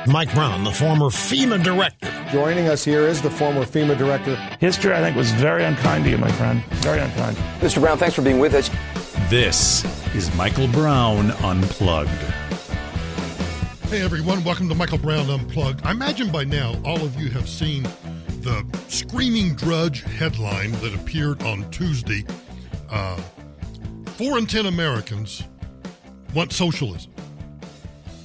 Mike Brown, the former FEMA director. Joining us here is the former FEMA director. History, I think, was very unkind to you, my friend. Very unkind. Mr. Brown, thanks for being with us. This is Michael Brown Unplugged. Hey, everyone. Welcome to Michael Brown Unplugged. I imagine by now all of you have seen the Screaming Drudge headline that appeared on Tuesday. 4 in 10 Americans want socialism.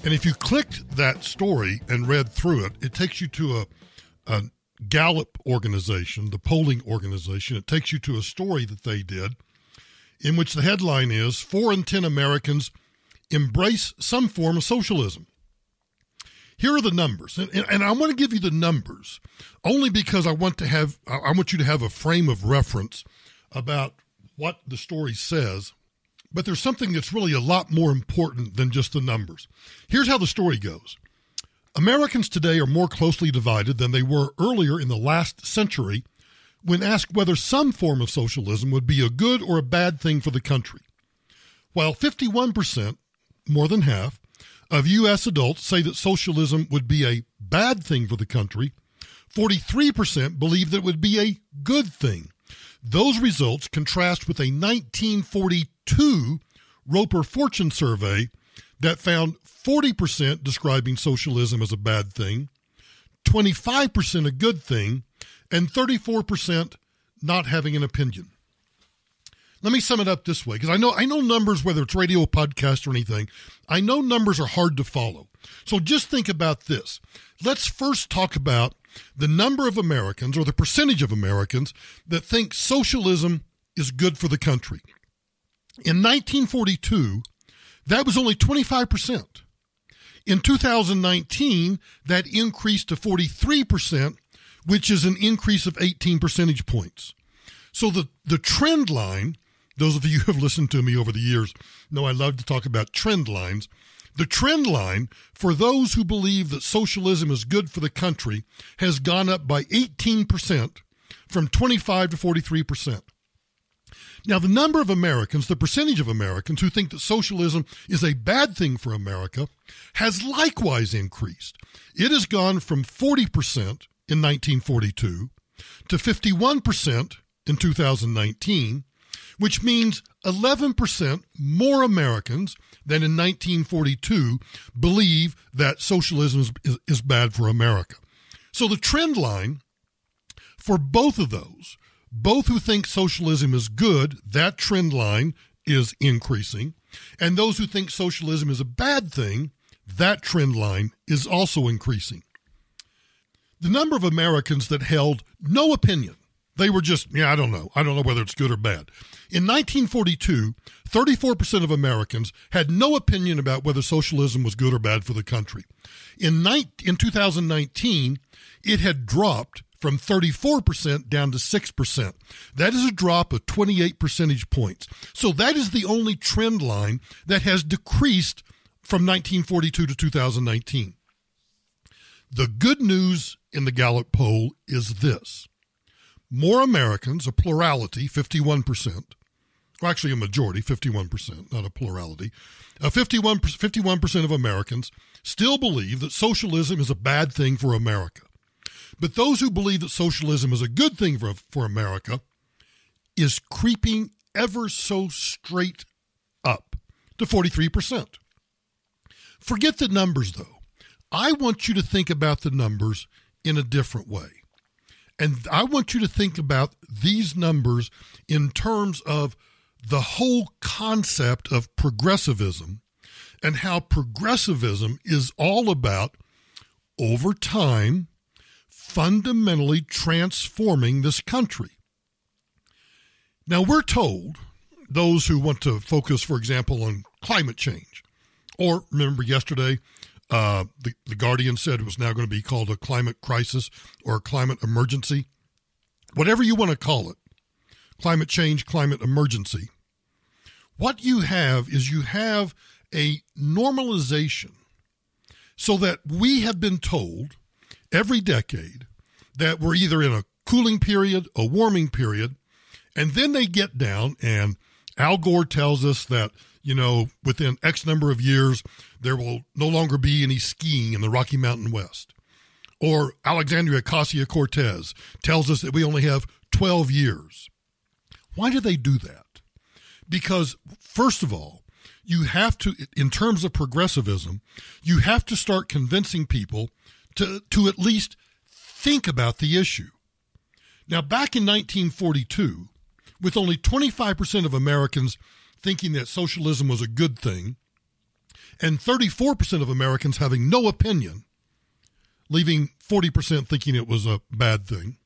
And if you clicked that story and read through it, it takes you to a Gallup organization, the polling organization. It takes you to a story that they did in which the headline is 4 in 10 Americans embrace some form of socialism. Here are the numbers, and I want to give you the numbers only because I want you to have a frame of reference about what the story says, but there's something that's really a lot more important than just the numbers. Here's how the story goes. Americans today are more closely divided than they were earlier in the last century when asked whether some form of socialism would be a good or a bad thing for the country. While 51%, more than half, of U.S. adults say that socialism would be a bad thing for the country, 43% believe that it would be a good thing. Those results contrast with a 1942 Roper Fortune survey that found 40% describing socialism as a bad thing, 25% a good thing, and 34% not having an opinion. Let me sum it up this way, because I know numbers, whether it's radio, podcast, or anything, I know numbers are hard to follow. So just think about this. Let's first talk about the number of Americans, or the percentage of Americans, that think socialism is good for the country. In 1942, that was only 25%. In 2019, that increased to 43%, which is an increase of 18 percentage points. So the trend line, those of you who have listened to me over the years know I love to talk about trend lines. The trend line for those who believe that socialism is good for the country has gone up by 18%, from 25 to 43%. Now, the number of Americans, the percentage of Americans who think that socialism is a bad thing for America, has likewise increased. It has gone from 40% in 1942 to 51% in 2019, which means 11% more Americans than in 1942 believe that socialism is bad for America. So the trend line for both of those, both who think socialism is good, that trend line is increasing, and those who think socialism is a bad thing, that trend line is also increasing. The number of Americans that held no opinion, they were just, I don't know whether it's good or bad. In 1942, 34% of Americans had no opinion about whether socialism was good or bad for the country. In 2019, it had dropped from 34% down to 6%. That is a drop of 28 percentage points. So that is the only trend line that has decreased from 1942 to 2019. The good news in the Gallup poll is this. More Americans, a plurality, 51%, or actually a majority, 51%, not a plurality, 51% of Americans still believe that socialism is a bad thing for America. But those who believe that socialism is a good thing for America is creeping ever so straight up to 43%. Forget the numbers, though. I want you to think about the numbers in a different way. And I want you to think about these numbers in terms of the whole concept of progressivism and how progressivism is all about, over time, fundamentally transforming this country. Now, we're told, those who want to focus, for example, on climate change, or remember yesterday, the Guardian said it was now going to be called a climate crisis or a climate emergency. Whatever you want to call it, climate change, climate emergency. What you have is you have a normalization so that we have been told every decade that we're either in a cooling period, a warming period, and then they get down and Al Gore tells us that, within X number of years, there will no longer be any skiing in the Rocky Mountain West. Or Alexandria Ocasio-Cortez tells us that we only have 12 years. Why do they do that? Because, first of all, you have to, in terms of progressivism, you have to start convincing people to at least think about the issue. Now, back in 1942, with only 25% of Americans thinking that socialism was a good thing, and 34% of Americans having no opinion, leaving 40% thinking it was a bad thing,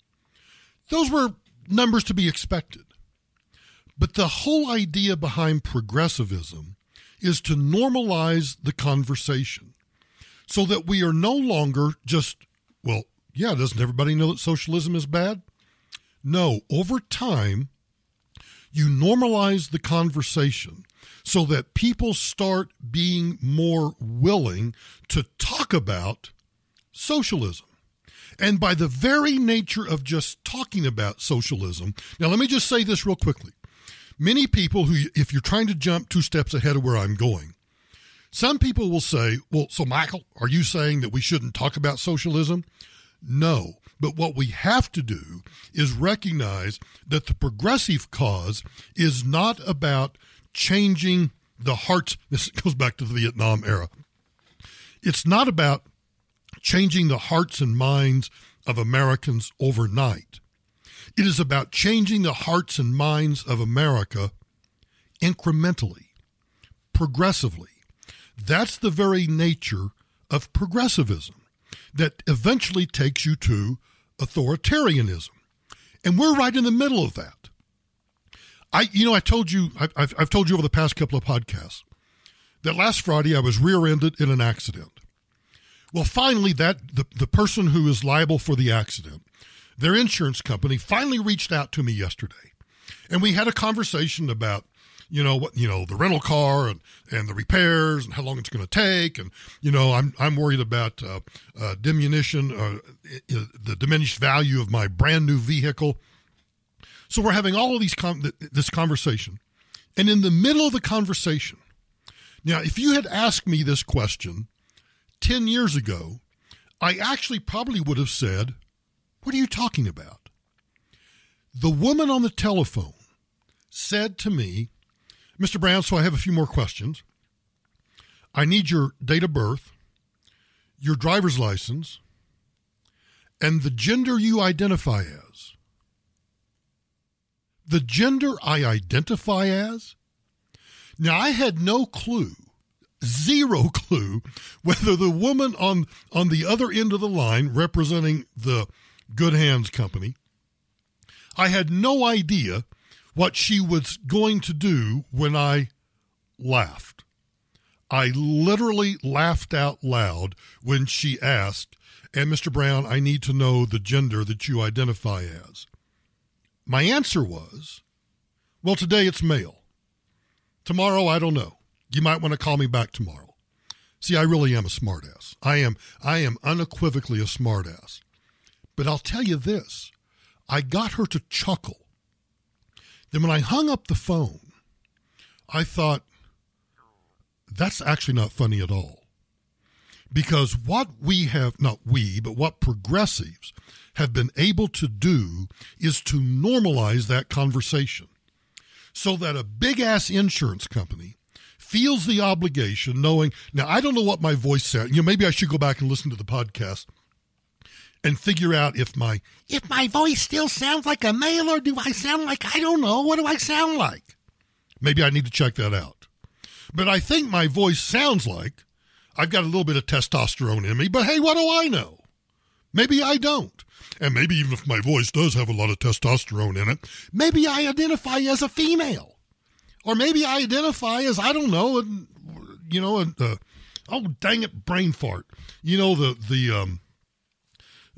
those were numbers to be expected. But the whole idea behind progressivism is to normalize the conversation so that we are no longer just, well, yeah, doesn't everybody know that socialism is bad? No, over time, you normalize the conversation so that people start being more willing to talk about socialism. And by the very nature of just talking about socialism, now let me just say this real quickly. Many people who, if you're trying to jump 2 steps ahead of where I'm going, some people will say, well, so Michael, are you saying that we shouldn't talk about socialism? No, but what we have to do is recognize that the progressive cause is not about changing the hearts. This goes back to the Vietnam era. It's not about changing the hearts and minds of Americans overnight. It is about changing the hearts and minds of America incrementally, progressively. That's the very nature of progressivism that eventually takes you to authoritarianism. And we're right in the middle of that. I've told you over the past couple of podcasts that last Friday I was rear-ended in an accident. Well, finally, the person who is liable for the accident, their insurance company, finally reached out to me yesterday, and we had a conversation about, the rental car and the repairs and how long it's going to take, and I'm worried about diminution, the diminished value of my brand new vehicle. So we're having all of this conversation, and in the middle of the conversation, now if you had asked me this question 10 years ago, I actually probably would have said, what are you talking about? The woman on the telephone said to me, Mr. Brown, so I have a few more questions. I need your date of birth, your driver's license, and the gender you identify as. The gender I identify as? Now, I had no clue, zero clue, whether the woman on the other end of the line representing the Good Hands Company, I had no idea what she was going to do when I laughed. I literally laughed out loud when she asked, and Mr. Brown, I need to know the gender that you identify as. My answer was, well, today it's male. Tomorrow, I don't know. You might want to call me back tomorrow. See, I really am a smartass. I am unequivocally a smartass. But I'll tell you this, I got her to chuckle. Then when I hung up the phone, I thought, that's actually not funny at all. Because what we have, not we, but what progressives have been able to do is to normalize that conversation so that a big-ass insurance company feels the obligation knowing, now I don't know what my voice sounds, maybe I should go back and listen to the podcast and figure out if my voice still sounds like a male or do I sound like, I don't know, what do I sound like? Maybe I need to check that out. But I think my voice sounds like I've got a little bit of testosterone in me, but hey, what do I know? Maybe I don't. And maybe even if my voice does have a lot of testosterone in it, maybe I identify as a female. Or maybe I identify as, I don't know, oh, dang it, brain fart.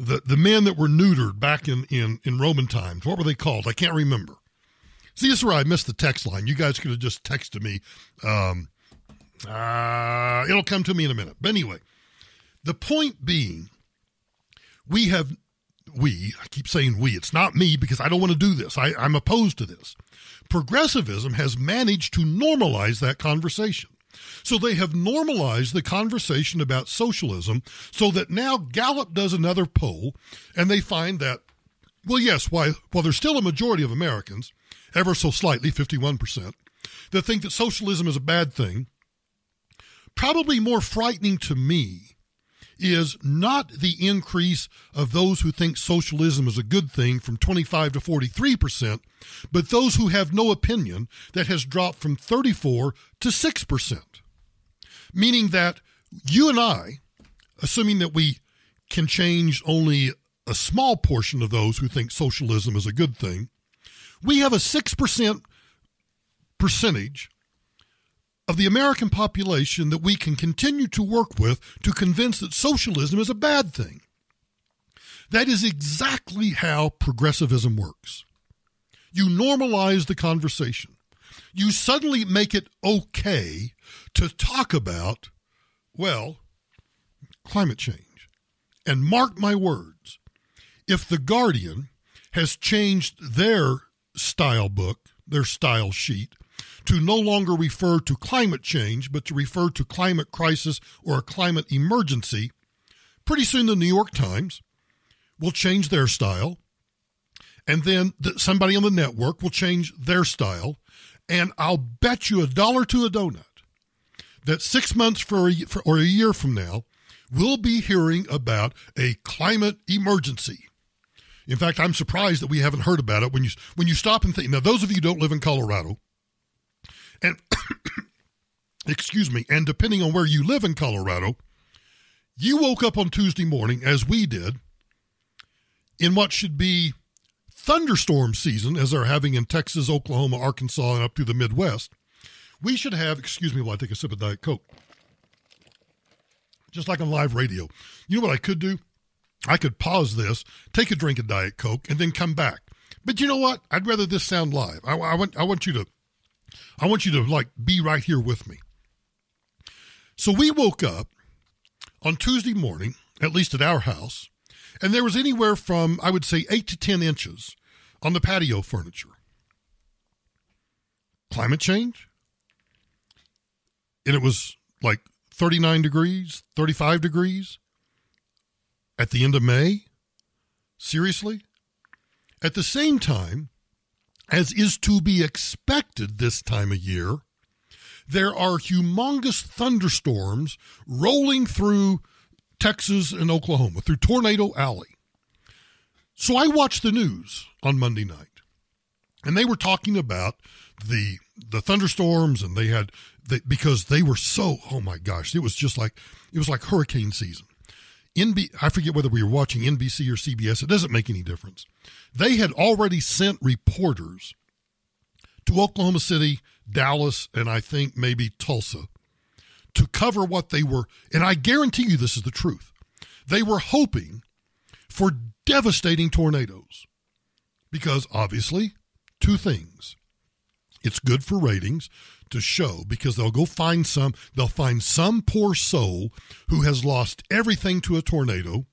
The men that were neutered back in Roman times, what were they called? I can't remember. See, this is where I missed the text line. You guys could have just texted me. It'll come to me in a minute. But anyway, the point being, I keep saying we, it's not me because I don't want to do this. I'm opposed to this. Progressivism has managed to normalize that conversation. So they have normalized the conversation about socialism so that now Gallup does another poll, and they find that, well, yes, while there's still a majority of Americans, ever so slightly, 51%, that think that socialism is a bad thing, probably more frightening to me is not the increase of those who think socialism is a good thing from 25 to 43%, but those who have no opinion, that has dropped from 34 to 6%. Meaning that you and I, assuming that we can change only a small portion of those who think socialism is a good thing, we have a 6% percentage of the American population that we can continue to work with to convince that socialism is a bad thing. That is exactly how progressivism works. You normalize the conversation. You suddenly make it okay to talk about, well, climate change. And mark my words, if The Guardian has changed their style book, their style sheet, to no longer refer to climate change, but to refer to climate crisis or a climate emergency, pretty soon the New York Times will change their style, and then somebody on the network will change their style, and I'll bet you $1 to a donut that 6 months or a year from now, we'll be hearing about a climate emergency. In fact, I'm surprised that we haven't heard about it when you stop and think. Now, those of you who don't live in Colorado, and excuse me, and depending on where you live in Colorado, you woke up on Tuesday morning, as we did, in what should be thunderstorm season, as they're having in Texas, Oklahoma, Arkansas, and up through the Midwest. We should have, excuse me while I take a sip of Diet Coke, just like on live radio. You know what I could do? I could pause this, take a drink of Diet Coke, and then come back. But you know what? I'd rather this sound live. I want you to like be right here with me. So we woke up on Tuesday morning, at least at our house, and there was anywhere from, I would say, 8 to 10 inches on the patio furniture. Climate change? And it was like 39 degrees, 35 degrees at the end of May? Seriously? At the same time, as is to be expected this time of year, there are humongous thunderstorms rolling through Texas and Oklahoma, through Tornado Alley. So I watched the news on Monday night, and they were talking about the thunderstorms, and because they were so, oh my gosh, it was like hurricane season. I forget whether we were watching NBC or CBS. It doesn't make any difference. They had already sent reporters to Oklahoma City, Dallas, and I think maybe Tulsa to cover what they were, and I guarantee you this is the truth. They were hoping for devastating tornadoes because obviously, two things. It's good for ratings to show because they'll find some poor soul who has lost everything to a tornado,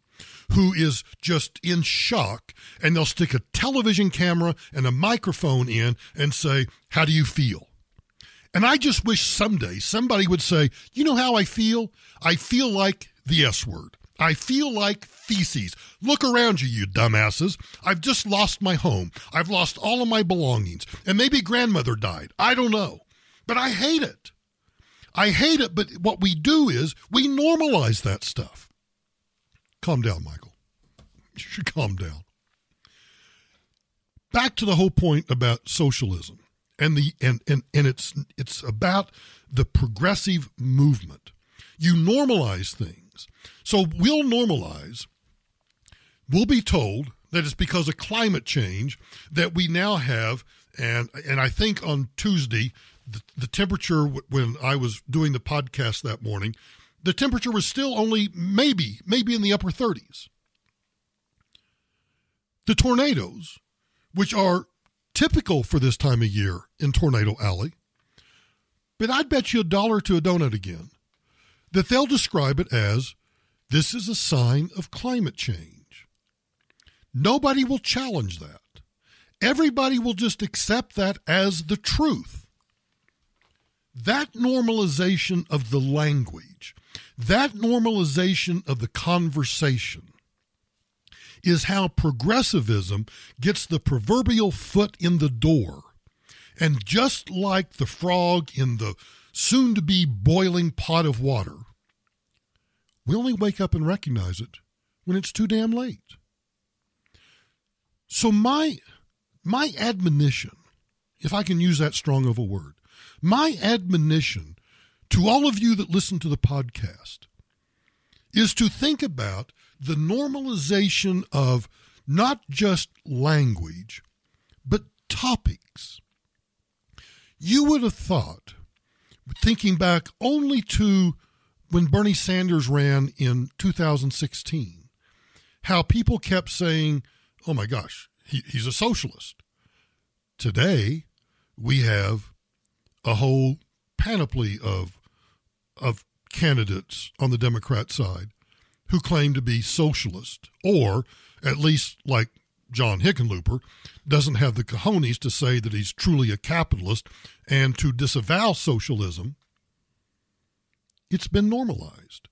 who is just in shock, and they'll stick a television camera and a microphone in and say, "How do you feel?" And I just wish someday somebody would say, "You know how I feel? I feel like the S word. I feel like feces. Look around you, you dumbasses. I've just lost my home. I've lost all of my belongings. And maybe grandmother died. I don't know. But I hate it. I hate it, but what we do is we normalize that stuff." Calm down, Michael. You should calm down. Back to the whole point about socialism. And it's about the progressive movement. You normalize things. So we'll be told that it's because of climate change that we now have, and I think on Tuesday, the temperature, when I was doing the podcast that morning, the temperature was still only maybe in the upper 30s. The tornadoes, which are typical for this time of year in Tornado Alley, but I'd bet you $1 to a donut again that they'll describe it as, this is a sign of climate change. Nobody will challenge that. Everybody will just accept that as the truth. that normalization of the language, that normalization of the conversation is how progressivism gets the proverbial foot in the door. And just like the frog in the soon-to-be boiling pot of water, we only wake up and recognize it when it's too damn late. So my admonition, if I can use that strong of a word, my admonition to all of you that listen to the podcast is to think about the normalization of not just language, but topics. You would have thought, thinking back only to when Bernie Sanders ran in 2016, how people kept saying, oh my gosh, he's a socialist. Today, we have a whole panoply of candidates on the Democrat side who claim to be socialist, or at least, like John Hickenlooper, doesn't have the cojones to say that he's truly a capitalist and to disavow socialism. It's been normalized.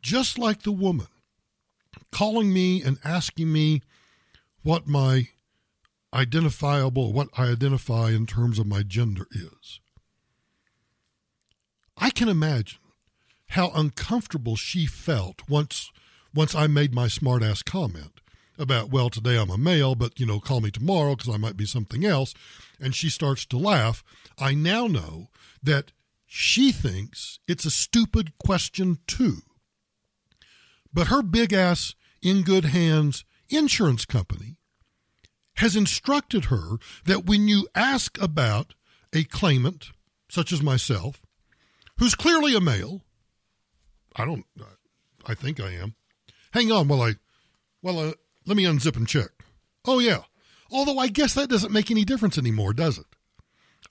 Just like the woman calling me and asking me what I identify in terms of my gender is. I can imagine how uncomfortable she felt once I made my smart-ass comment about, well, today I'm a male, but, call me tomorrow because I might be something else. And she starts to laugh. I now know that she thinks it's a stupid question too. But her big-ass, in good hands insurance company has instructed her that when you ask about a claimant, such as myself, who's clearly a male, I think I am. Hang on while let me unzip and check. Oh, yeah. Although I guess that doesn't make any difference anymore, does it?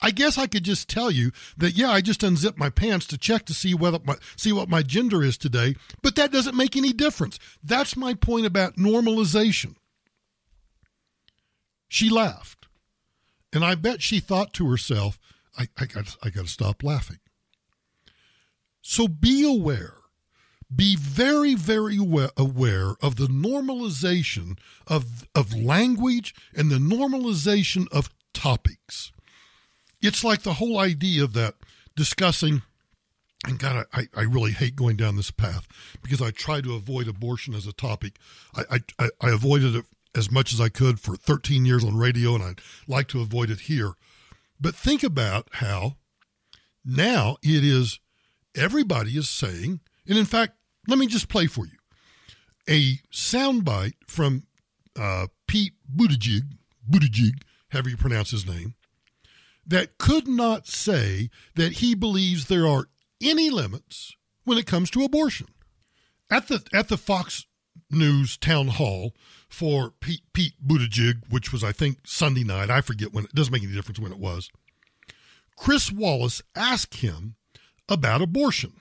I guess I could just tell you that, yeah, I just unzipped my pants to check to see what my gender is today, but that doesn't make any difference. That's my point about normalization. She laughed, and I bet she thought to herself, I got to stop laughing. So be aware. Be very, very aware of the normalization of language and the normalization of topics. It's like the whole idea of that discussing, and God, I really hate going down this path because I try to avoid abortion as a topic. I avoided it as much as I could for 13 years on radio, and I'd like to avoid it here. But think about how now it is, everybody is saying, and in fact, let me just play for you a soundbite from Pete Buttigieg, however you pronounce his name, that could not say that he believes there are any limits when it comes to abortion. At the Fox News town hall for Pete Buttigieg, which was, I think, Sunday night, I forget when, it doesn't make any difference when it was, Chris Wallace asked him about abortion.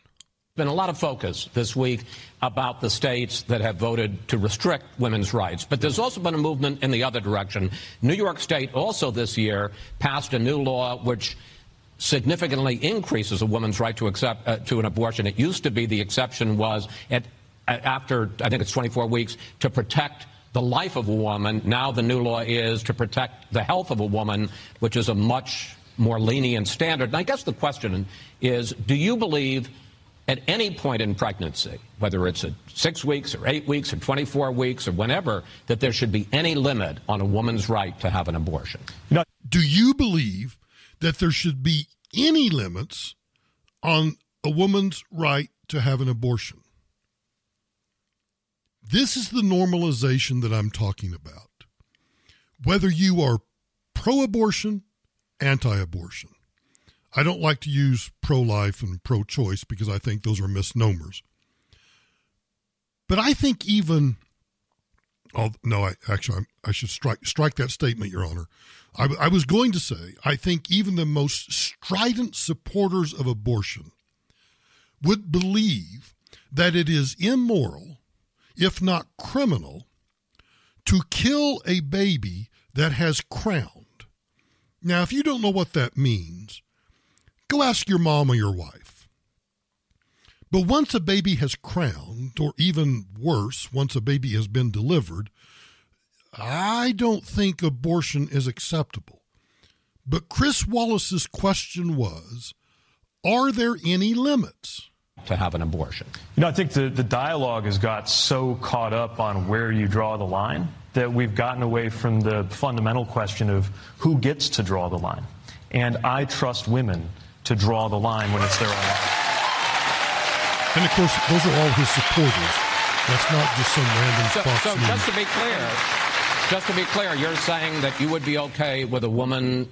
Been a lot of focus this week about the states that have voted to restrict women's rights, but there's also been a movement in the other direction. New York State also this year passed a new law which significantly increases a woman's right to an abortion. It used to be the exception was after, I think it's 24 weeks, to protect the life of a woman. Now the new law is to protect the health of a woman, which is a much more lenient standard. And I guess the question is, do you believe at any point in pregnancy, whether it's at 6 weeks or 8 weeks or 24 weeks or whenever, that there should be any limit on a woman's right to have an abortion? Do you believe that there should be any limits on a woman's right to have an abortion? This is the normalization that I'm talking about. Whether you are pro-abortion, anti-abortion. I don't like to use pro-life and pro-choice because I think those are misnomers. But I think even, I should strike that statement, Your Honor. I was going to say, I think even the most strident supporters of abortion would believe that it is immoral, if not criminal, to kill a baby that has crowned. Now, if you don't know what that means, Go ask your mom or your wife. But once a baby has crowned, or even worse, once a baby has been delivered, I don't think abortion is acceptable. But Chris Wallace's question was, are there any limits to have an abortion? I think the dialogue has got so caught up on where you draw the line that we've gotten away from the fundamental question of who gets to draw the line. And I trust women to draw the line when it's their own life. And, of course, those are all his supporters. That's not just some random Fox So News. just to be clear, you're saying that you would be okay with a woman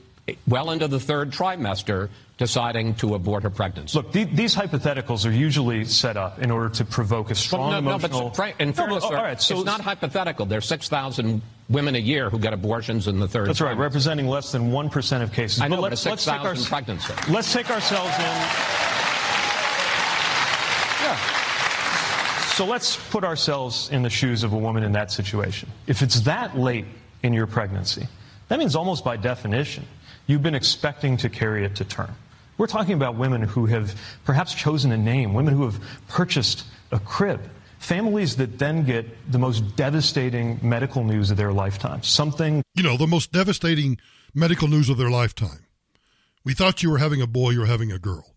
well into the third trimester deciding to abort her pregnancy? Look, these hypotheticals are usually set up in order to provoke a strong emotional... But in fairness, it's not hypothetical. There are 6,000 women a year who get abortions in the third trimester. That's right, representing less than 1% of cases. I know, but let's take pregnancy. Let's take ourselves in... So let's put ourselves in the shoes of a woman in that situation. If it's that late in your pregnancy, that means almost by definition, you've been expecting to carry it to term. We're talking about women who have perhaps chosen a name, women who have purchased a crib, families that then get the most devastating medical news of their lifetime. The most devastating medical news of their lifetime. We thought you were having a boy, you're having a girl.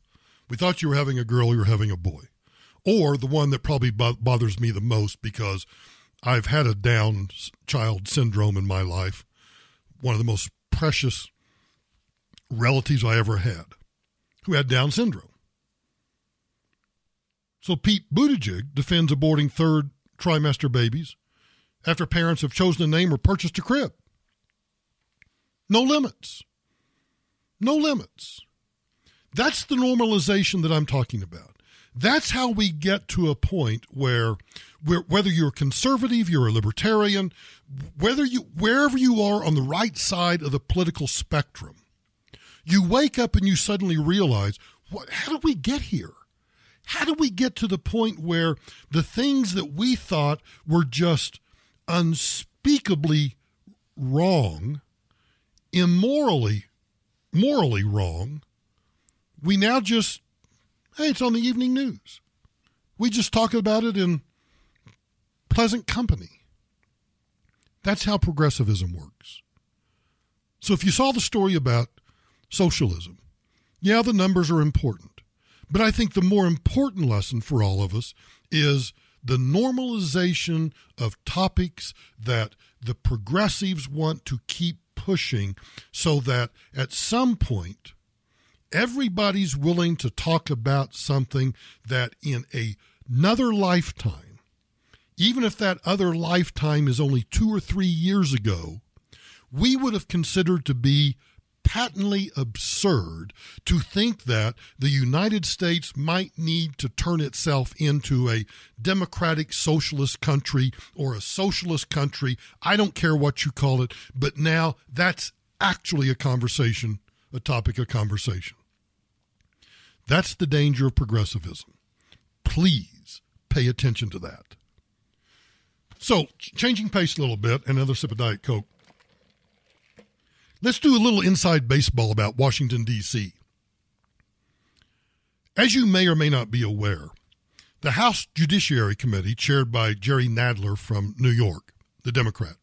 We thought you were having a girl, you're having a boy. Or the one that probably bothers me the most, because I've had a Down child syndrome in my life, one of the most precious relatives I ever had, who had Down syndrome. So Pete Buttigieg defends aborting third trimester babies after parents have chosen a name or purchased a crib. No limits. No limits. That's the normalization that I'm talking about. That's how we get to a point where whether you're conservative, you're a libertarian, wherever you are on the right side of the political spectrum, you wake up and you suddenly realize, how did we get here? How did we get to the point where the things that we thought were just unspeakably wrong, morally wrong, we now just, hey, it's on the evening news. We just talk about it in pleasant company. That's how progressivism works. So if you saw the story about socialism, yeah, the numbers are important. But I think the more important lesson for all of us is the normalization of topics that the progressives want to keep pushing, so that at some point everybody's willing to talk about something that in another lifetime, even if that other lifetime is only 2 or 3 years ago, we would have considered to be patently absurd to think that the United States might need to turn itself into a democratic socialist country or a socialist country. I don't care what you call it, but now that's actually a topic of conversation. That's the danger of progressivism. Please pay attention to that. So, changing pace a little bit, another sip of Diet Coke. Let's do a little inside baseball about Washington, D.C. As you may or may not be aware, the House Judiciary Committee, chaired by Jerry Nadler from New York, the Democrat,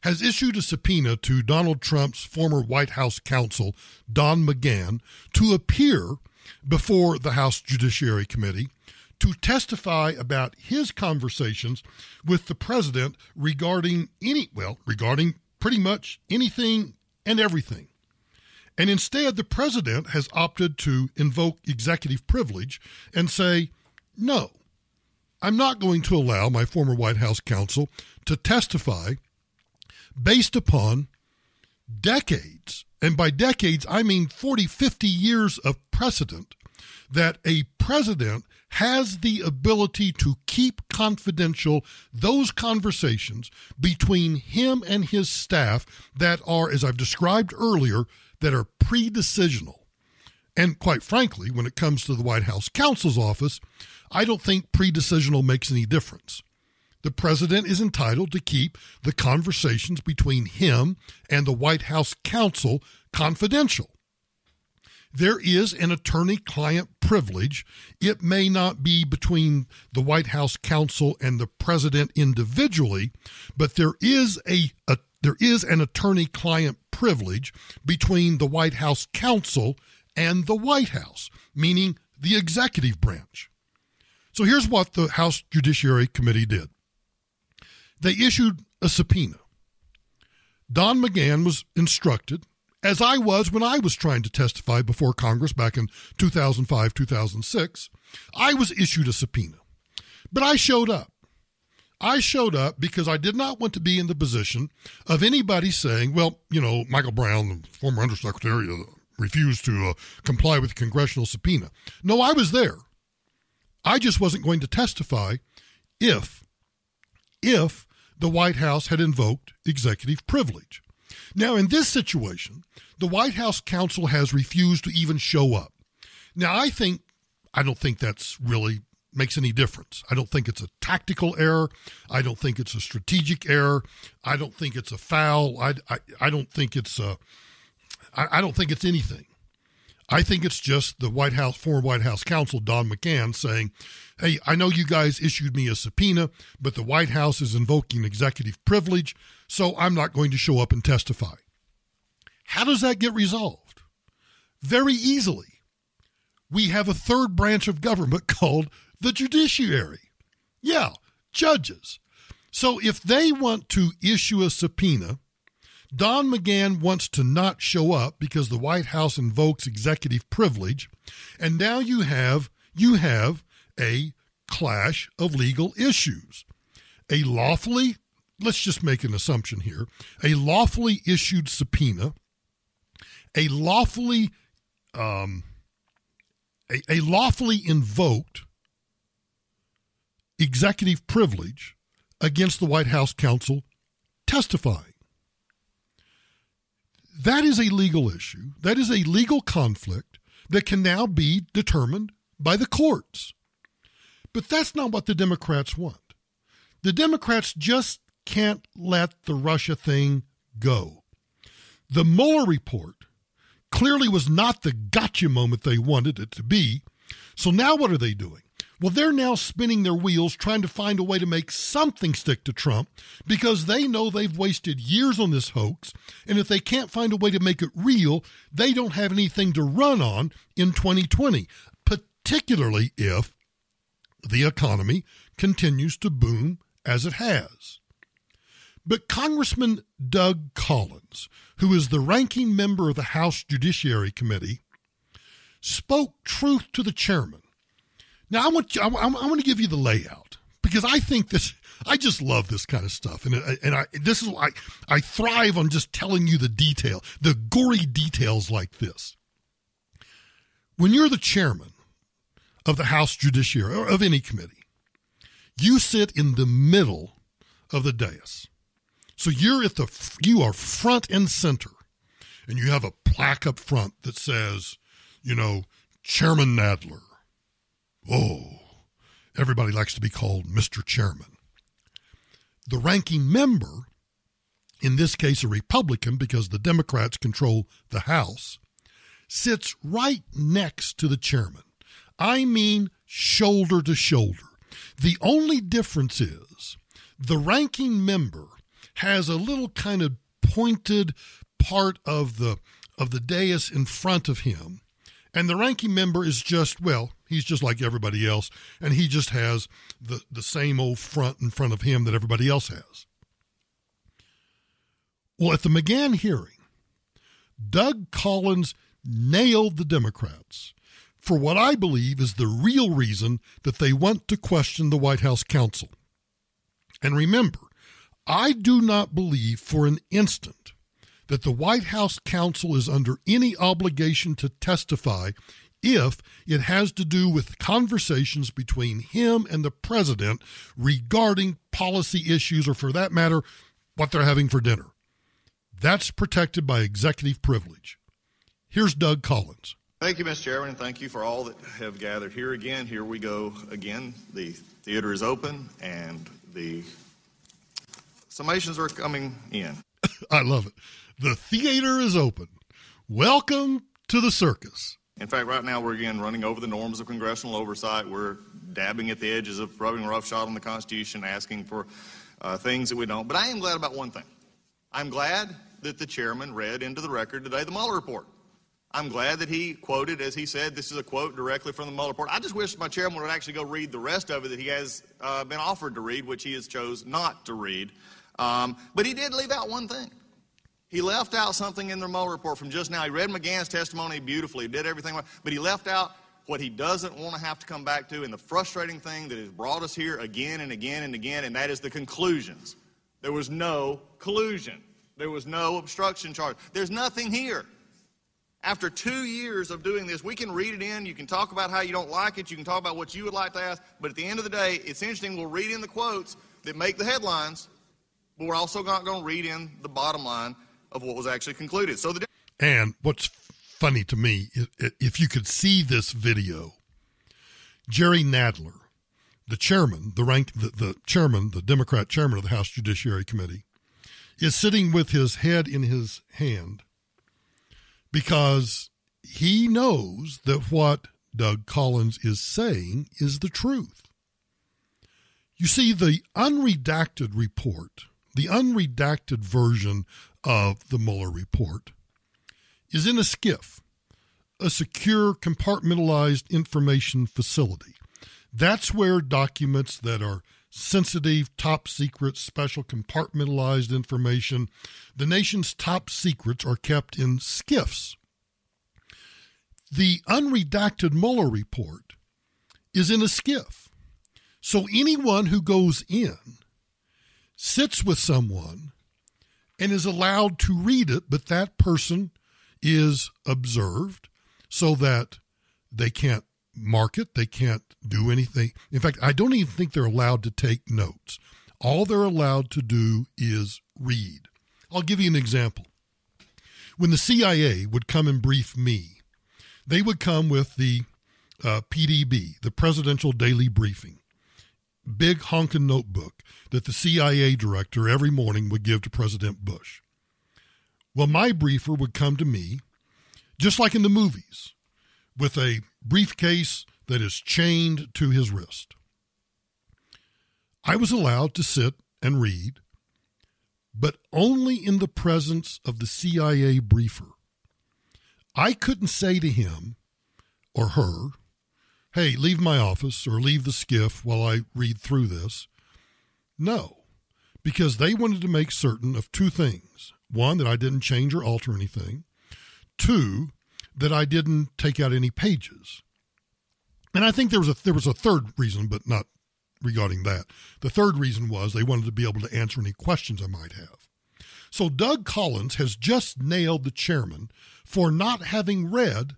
has issued a subpoena to Donald Trump's former White House counsel, Don McGahn, to appear before the House Judiciary Committee to testify about his conversations with the president regarding pretty much anything and everything. And instead, the president has opted to invoke executive privilege and say, no, I'm not going to allow my former White House counsel to testify based upon decades, and by decades, I mean 40, 50 years of precedent, that a president has the ability to keep confidential those conversations between him and his staff that are, as I've described earlier, that are pre-decisional. And quite frankly, when it comes to the White House counsel's office, I don't think pre-decisional makes any difference. The president is entitled to keep the conversations between him and the White House counsel confidential. There is an attorney-client privilege. It may not be between the White House counsel and the president individually, but there is an attorney-client privilege between the White House counsel and the White House, meaning the executive branch. So here's what the House Judiciary Committee did. They issued a subpoena. Don McGahn was instructed, as I was when I was trying to testify before Congress back in 2005, 2006, I was issued a subpoena. But I showed up. I showed up because I did not want to be in the position of anybody saying, well, Michael Brown, the former undersecretary, refused to comply with the congressional subpoena. No, I was there. I just wasn't going to testify if the White House had invoked executive privilege. Now, in this situation, the White House counsel has refused to even show up. Now, I don't think that's really makes any difference. I don't think it's a tactical error. I don't think it's a strategic error. I don't think it's a foul. I don't think it's anything. I think it's just the former White House counsel, Don McGahn, saying, hey, I know you guys issued me a subpoena, but the White House is invoking executive privilege, so I'm not going to show up and testify. How does that get resolved? Very easily. We have a third branch of government called the judiciary. Yeah, judges. So if they want to issue a subpoena, Don McGahn wants to not show up because the White House invokes executive privilege, and now you have a clash of legal issues. Let's just make an assumption here, a lawfully issued subpoena, a lawfully invoked executive privilege against the White House counsel testifying. That is a legal issue. That is a legal conflict that can now be determined by the courts. But that's not what the Democrats want. The Democrats just can't let the Russia thing go. The Mueller report clearly was not the gotcha moment they wanted it to be. So now what are they doing? Well, they're now spinning their wheels trying to find a way to make something stick to Trump because they know they've wasted years on this hoax, and if they can't find a way to make it real, they don't have anything to run on in 2020, particularly if the economy continues to boom as it has. But Congressman Doug Collins, who is the ranking member of the House Judiciary Committee, spoke truth to the chairman. Now, I want to give you the layout because I just love this kind of stuff. I thrive on just telling you the gory details like this. When you're the chairman of the House Judiciary or of any committee, you sit in the middle of the dais. So you are front and center, and you have a plaque up front that says, Chairman Nadler. Oh, everybody likes to be called Mr. Chairman. The ranking member, in this case a Republican because the Democrats control the House, sits right next to the chairman. I mean shoulder to shoulder. The only difference is the ranking member has a little kind of pointed part of the dais in front of him. And the ranking member is he's just like everybody else, and he just has the same old front in front of him that everybody else has. Well, at the McGahn hearing, Doug Collins nailed the Democrats for what I believe is the real reason that they want to question the White House counsel. And remember, I do not believe for an instant that the White House counsel is under any obligation to testify if it has to do with conversations between him and the president regarding policy issues or, for that matter, what they're having for dinner. That's protected by executive privilege. Here's Doug Collins. Thank you, Mr. Chairman, and thank you for all that have gathered here again. Here we go again. The theater is open, and the summations are coming in. I love it. The theater is open. Welcome to the circus. In fact, right now we're again running over the norms of congressional oversight. We're dabbing at the edges of rubbing roughshod on the Constitution, asking for things that we don't. But I am glad about one thing. I'm glad that the chairman read into the record today the Mueller report. I'm glad that he quoted, as he said, this is a quote directly from the Mueller report. I just wish my chairman would actually go read the rest of it that he has been offered to read, which he has chose not to read. But he did leave out one thing. He left out something in the Mueller report from just now. He read McGahn's testimony beautifully, did everything right, but he left out what he doesn't want to have to come back to, and the frustrating thing that has brought us here again and again and again, and that is the conclusions. There was no collusion. There was no obstruction charge. There's nothing here. After 2 years of doing this, we can read it in. You can talk about how you don't like it. You can talk about what you would like to ask. But at the end of the day, it's interesting. We'll read in the quotes that make the headlines, but we're also not going to read in the bottom line of what was actually concluded. And what's funny to me, if you could see this video, Jerry Nadler, the chairman, the Democrat chairman of the House Judiciary Committee, is sitting with his head in his hand because he knows that what Doug Collins is saying is the truth. You see, the unredacted report, the unredacted version of the Mueller report, is in a SCIF, a secure compartmentalized information facility. That's where documents that are sensitive, top secret, special compartmentalized information, the nation's top secrets, are kept in SCIFs. The unredacted Mueller report is in a SCIF. So anyone who goes in sits with someone and is allowed to read it, but that person is observed so that they can't mark it, they can't do anything. In fact, I don't even think they're allowed to take notes. All they're allowed to do is read. I'll give you an example. When the CIA would come and brief me, they would come with the PDB, the Presidential Daily Briefing, big honking notebook that the CIA director every morning would give to President Bush. Well, my briefer would come to me, just like in the movies, with a briefcase that is chained to his wrist. I was allowed to sit and read, but only in the presence of the CIA briefer. I couldn't say to him or her, hey, leave my office or leave the SCIF while I read through this. No, because they wanted to make certain of two things. One, that I didn't change or alter anything. Two, that I didn't take out any pages. And I think there was a third reason, but not regarding that. The third reason was they wanted to be able to answer any questions I might have. So Doug Collins has just nailed the chairman for not having read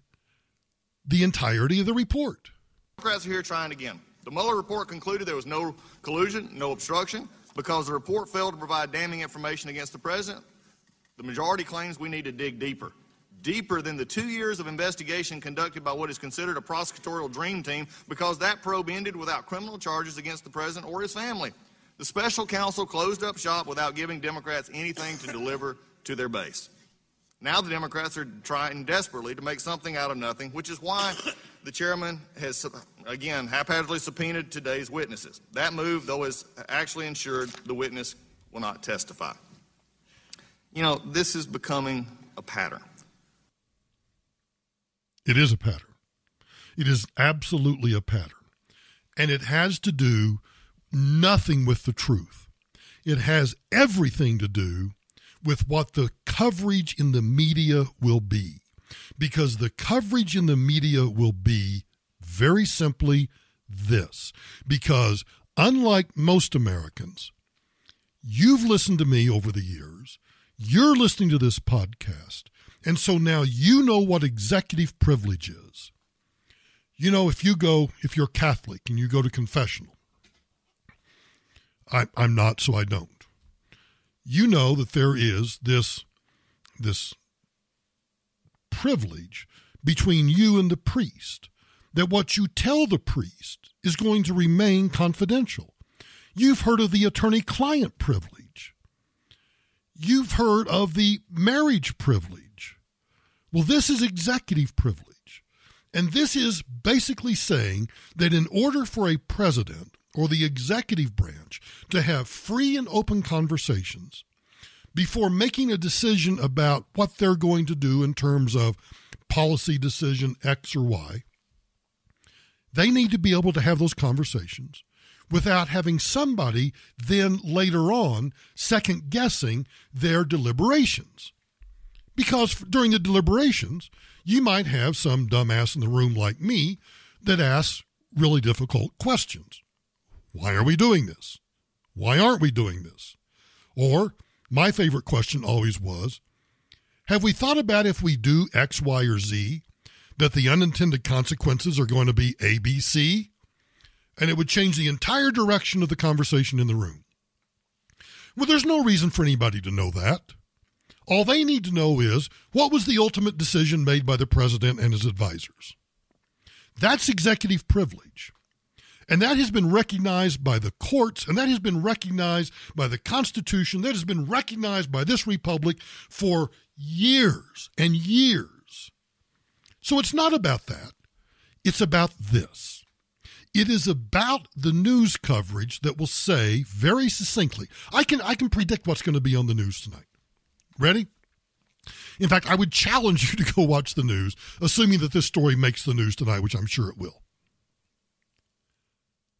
the entirety of the report. Democrats are here trying again. The Mueller report concluded there was no collusion, no obstruction, because the report failed to provide damning information against the president. The majority claims we need to dig deeper than the 2 years of investigation conducted by what is considered a prosecutorial dream team, because that probe ended without criminal charges against the president or his family. The special counsel closed up shop without giving Democrats anything to deliver to their base. Now the Democrats are trying desperately to make something out of nothing, which is why the chairman has, again, haphazardly subpoenaed today's witnesses. That move, though, has actually ensured the witness will not testify. You know, this is becoming a pattern. It is a pattern. It is absolutely a pattern. And it has to do nothing with the truth. It has everything to do with what the coverage in the media will be. Because the coverage in the media will be very simply this. Because unlike most Americans, you've listened to me over the years. You're listening to this podcast. And so now you know what executive privilege is. You know, if you're Catholic and you go to confessional, I'm not, so I don't. You know that there is this privilege between you and the priest, that what you tell the priest is going to remain confidential. You've heard of the attorney-client privilege. You've heard of the marriage privilege. Well, this is executive privilege. And this is basically saying that in order for a president or the executive branch to have free and open conversations before making a decision about what they're going to do in terms of policy decision X or Y, they need to be able to have those conversations without having somebody then later on second guessing their deliberations. Because during the deliberations, you might have some dumbass in the room like me that asks really difficult questions. Why are we doing this? Why aren't we doing this? Or my favorite question always was, have we thought about if we do X, Y, or Z, that the unintended consequences are going to be A, B, C? And it would change the entire direction of the conversation in the room. Well, there's no reason for anybody to know that. All they need to know is, what was the ultimate decision made by the president and his advisors? That's executive privilege. And that has been recognized by the courts, and that has been recognized by the Constitution, that has been recognized by this republic for years and years. So it's not about that. It's about this. It is about the news coverage that will say very succinctly, I can predict what's going to be on the news tonight. Ready? In fact, I would challenge you to go watch the news, assuming that this story makes the news tonight, which I'm sure it will.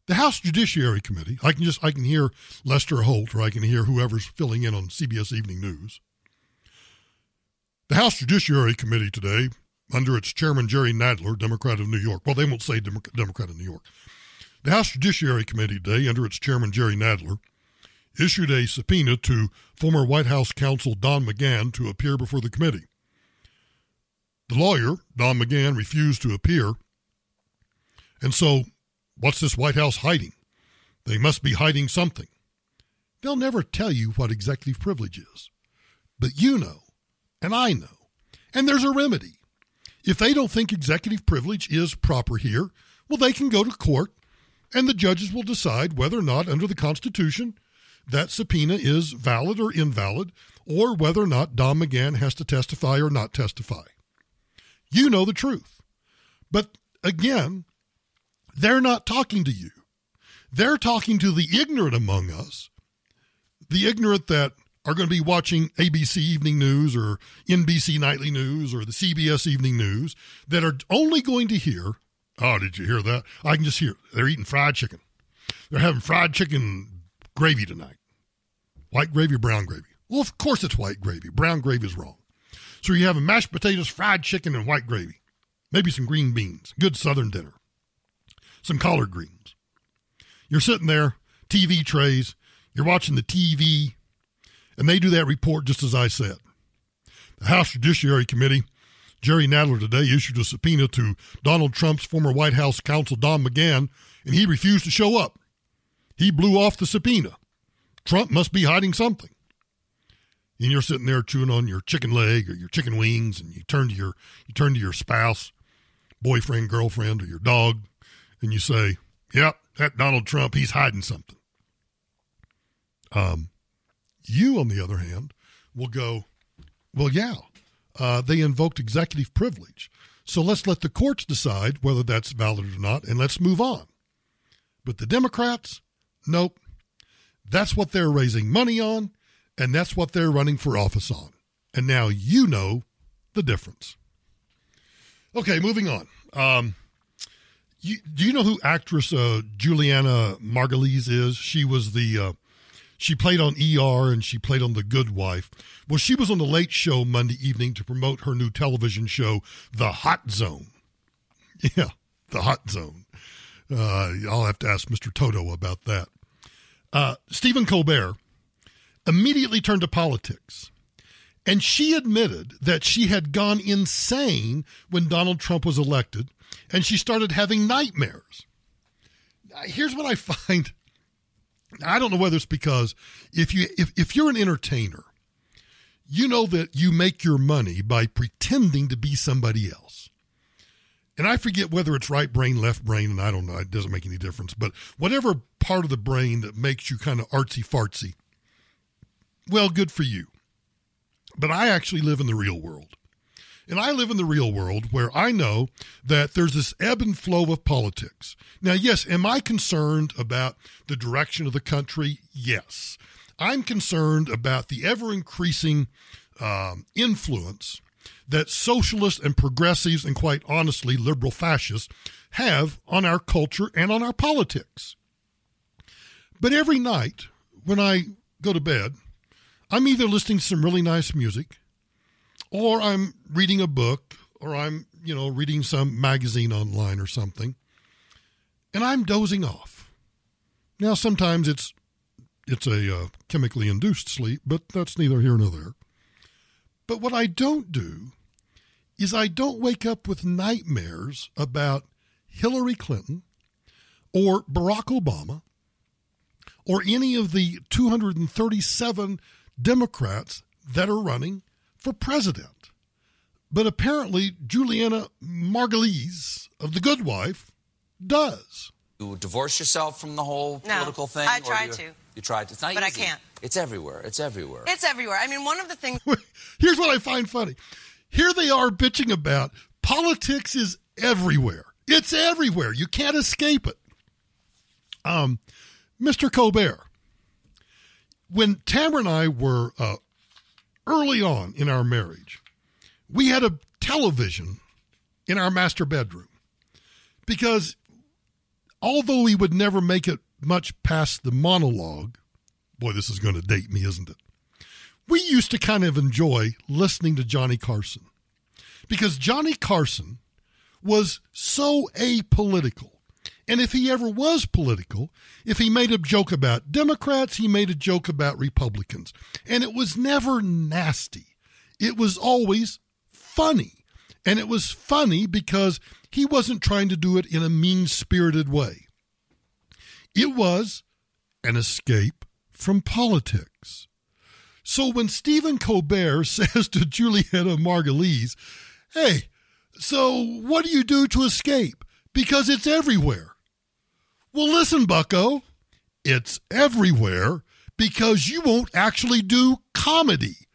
The House Judiciary Committee, I can hear Lester Holt, or I can hear whoever's filling in on CBS Evening News. The House Judiciary Committee today, under its chairman Jerry Nadler, Democrat of New York. Well, they won't say Democrat of New York. The House Judiciary Committee today, under its chairman Jerry Nadler, issued a subpoena to former White House counsel Don McGahn to appear before the committee. The lawyer, Don McGahn, refused to appear. And so, what's this White House hiding? They must be hiding something. They'll never tell you what executive privilege is. But you know, and I know, and there's a remedy. If they don't think executive privilege is proper here, well, they can go to court, and the judges will decide whether or not, under the Constitution, that subpoena is valid or invalid, or whether or not Don McGahn has to testify or not testify. You know the truth. But again, they're not talking to you. They're talking to the ignorant among us, the ignorant that are going to be watching ABC Evening News or NBC Nightly News or the CBS Evening News, that are only going to hear, oh, did you hear that? I can just hear, they're eating fried chicken. They're having fried chicken gravy tonight. White gravy or brown gravy? Well, of course it's white gravy. Brown gravy is wrong. So you're having mashed potatoes, fried chicken, and white gravy. Maybe some green beans. Good Southern dinner. Some collard greens. You're sitting there, TV trays. You're watching the TV, and they do that report just as I said. The House Judiciary Committee, Jerry Nadler today issued a subpoena to Donald Trump's former White House counsel Don McGahn, and he refused to show up. He blew off the subpoena. Trump must be hiding something. And you're sitting there chewing on your chicken leg or your chicken wings, and you turn to your spouse, boyfriend, girlfriend, or your dog, and you say, yep, that Donald Trump, he's hiding something. You, on the other hand, will go, well, yeah, they invoked executive privilege. So let's let the courts decide whether that's valid or not, and let's move on. But the Democrats, nope. That's what they're raising money on, and that's what they're running for office on. And now you know the difference. Okay, moving on. Do you know who actress Julianna Margaliese is? She was she played on ER and she played on The Good Wife. Well, she was on The Late Show Monday evening to promote her new television show, The Hot Zone. Yeah, The Hot Zone. I'll have to ask Mr. Toto about that. Stephen Colbert immediately turned to politics, and she admitted that she had gone insane when Donald Trump was elected, and she started having nightmares. Here's what I find. I don't know whether it's because if you're an entertainer, you know that you make your money by pretending to be somebody else. And I forget whether it's right brain, left brain, and I don't know. It doesn't make any difference. But whatever part of the brain that makes you kind of artsy-fartsy, well, good for you. But I actually live in the real world. And I live in the real world where I know that there's this ebb and flow of politics. Now, yes, am I concerned about the direction of the country? Yes. I'm concerned about the ever-increasing influence that socialists and progressives and, quite honestly, liberal fascists have on our culture and on our politics. But every night when I go to bed, I'm either listening to some really nice music, or I'm reading a book, or I'm, reading some magazine online or something, and I'm dozing off. Now, sometimes it's a chemically induced sleep, but that's neither here nor there. But what I don't do is I don't wake up with nightmares about Hillary Clinton or Barack Obama or any of the 237 Democrats that are running for president. But apparently Julianna Margaliese of The Good Wife does. You divorce yourself from the whole political thing? I tried to. You tried to. It's not but easy. I can't. It's everywhere. It's everywhere. It's everywhere. I mean, one of the things... Here's what I find funny. Here they are bitching about politics is everywhere. It's everywhere. You can't escape it. Mr. Colbert, when Tamara and I were early on in our marriage, we had a television in our master bedroom because although we would never make it much past the monologue, boy, this is going to date me, isn't it? We used to kind of enjoy listening to Johnny Carson because Johnny Carson was so apolitical. And if he ever was political, if he made a joke about Democrats, he made a joke about Republicans. And it was never nasty. It was always funny. And it was funny because he wasn't trying to do it in a mean-spirited way. It was an escape from politics. So when Stephen Colbert says to Julianna Margaliese, hey, so what do you do to escape? Because it's everywhere. Well, listen, bucko, it's everywhere because you won't actually do comedy.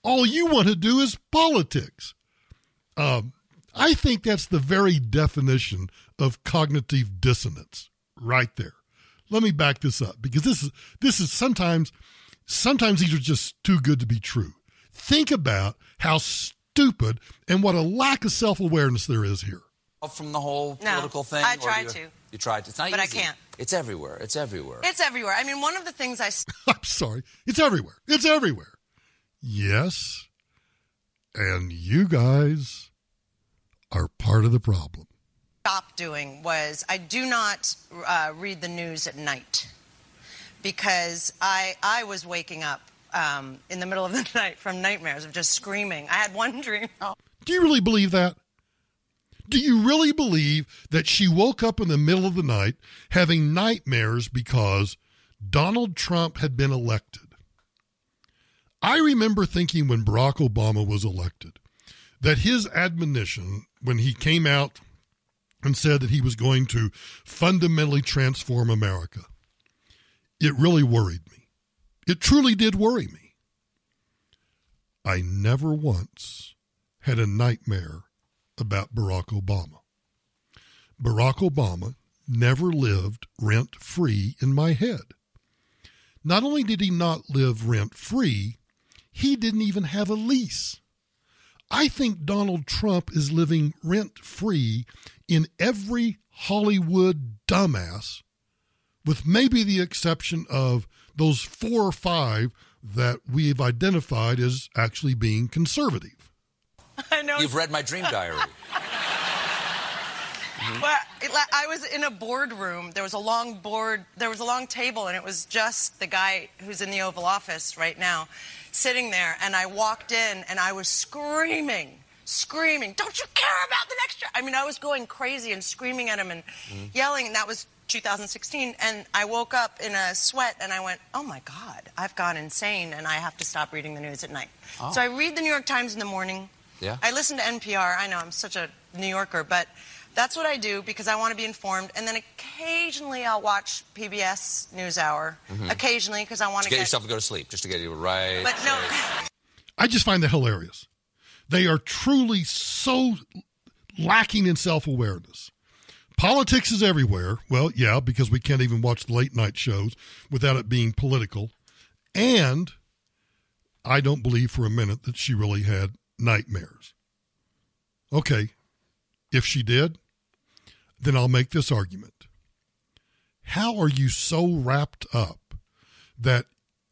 All you want to do is politics. I think that's the very definition of cognitive dissonance right there. Let me back this up because this is sometimes these are just too good to be true. Think about how stupid and what a lack of self-awareness there is here. From the whole political thing? I tried to. You tried to. It's not but easy. I can't. It's everywhere. It's everywhere. It's everywhere. I mean, one of the things I'm sorry. It's everywhere. It's everywhere. Yes. And you guys are part of the problem. Stopped doing was I do not read the news at night because I was waking up in the middle of the night from nightmares of just screaming. I had one dream. Do you really believe that? Do you really believe that she woke up in the middle of the night having nightmares because Donald Trump had been elected? I remember thinking when Barack Obama was elected that his admonition when he came out and said that he was going to fundamentally transform America, it really worried me. It truly did worry me. I never once had a nightmare about Barack Obama. Barack Obama never lived rent-free in my head. Not only did he not live rent-free, he didn't even have a lease. I think Donald Trump is living rent-free in every Hollywood dumbass, with maybe the exception of those 4 or 5 that we've identified as actually being conservative. I know. You've read my dream diary. Well, I was in a boardroom. There was a long table, and it was just the guy who's in the Oval Office right now sitting there. And I walked in, and I was screaming, don't you care about the next year? I mean, I was going crazy and screaming at him and yelling, and that was 2016. And I woke up in a sweat, and I went, oh, my God, I've gone insane, and I have to stop reading the news at night. Oh. So I read the New York Times in the morning. Yeah. I listen to NPR. I know I'm such a New Yorker, but that's what I do because I want to be informed. And then occasionally I'll watch PBS NewsHour. Occasionally because I want to get yourself to go to sleep, just to get you right. But no. I just find that hilarious They are truly so lacking in self-awareness. Politics is everywhere. Well, yeah, because we can't even watch the late-night shows without it being political. And I don't believe for a minute that she really had nightmares. Okay, if she did, then I'll make this argument. How are you so wrapped up that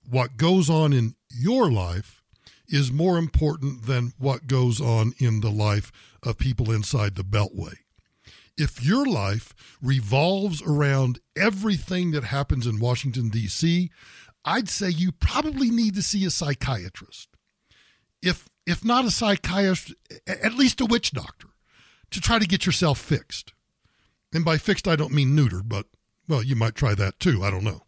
what goes on in your life is more important than what goes on in the life of people inside the Beltway? If your life revolves around everything that happens in Washington, D.C., I'd say you probably need to see a psychiatrist. If not a psychiatrist, at least a witch doctor, to try to get yourself fixed. And by fixed, I don't mean neutered, but, well, you might try that too. I don't know.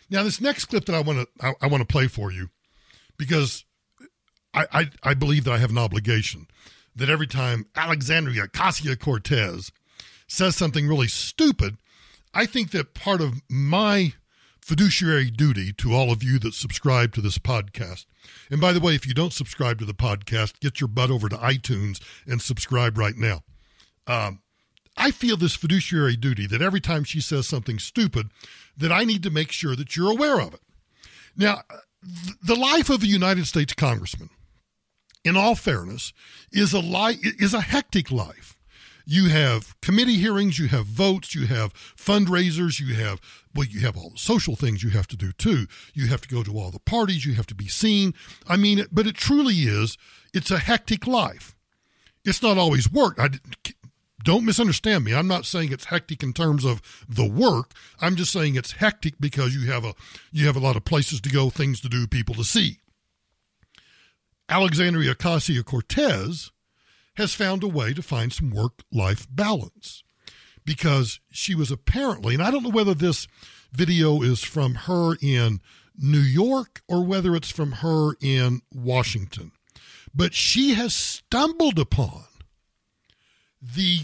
Now, this next clip that I want to play for you, because I believe that I have an obligation that every time Alexandria Ocasio-Cortez says something really stupid, I think that part of my fiduciary duty to all of you that subscribe to this podcast, and by the way, if you don't subscribe to the podcast, get your butt over to iTunes and subscribe right now. I feel this fiduciary duty that every time she says something stupid, that I need to make sure that you're aware of it. Now, the life of a United States congressman, in all fairness, is a hectic life. You have committee hearings, you have votes, you have fundraisers, you have all the social things you have to do too. You have to go to all the parties, you have to be seen. I mean, but it truly is, it's a hectic life. It's not always work. Don't misunderstand me. I'm not saying it's hectic in terms of the work. I'm just saying it's hectic because you have a lot of places to go, things to do, people to see. Alexandria Ocasio-Cortez has found a way to find some work-life balance because she was apparently, and I don't know whether this video is from her in New York or whether it's from her in Washington, but she has stumbled upon the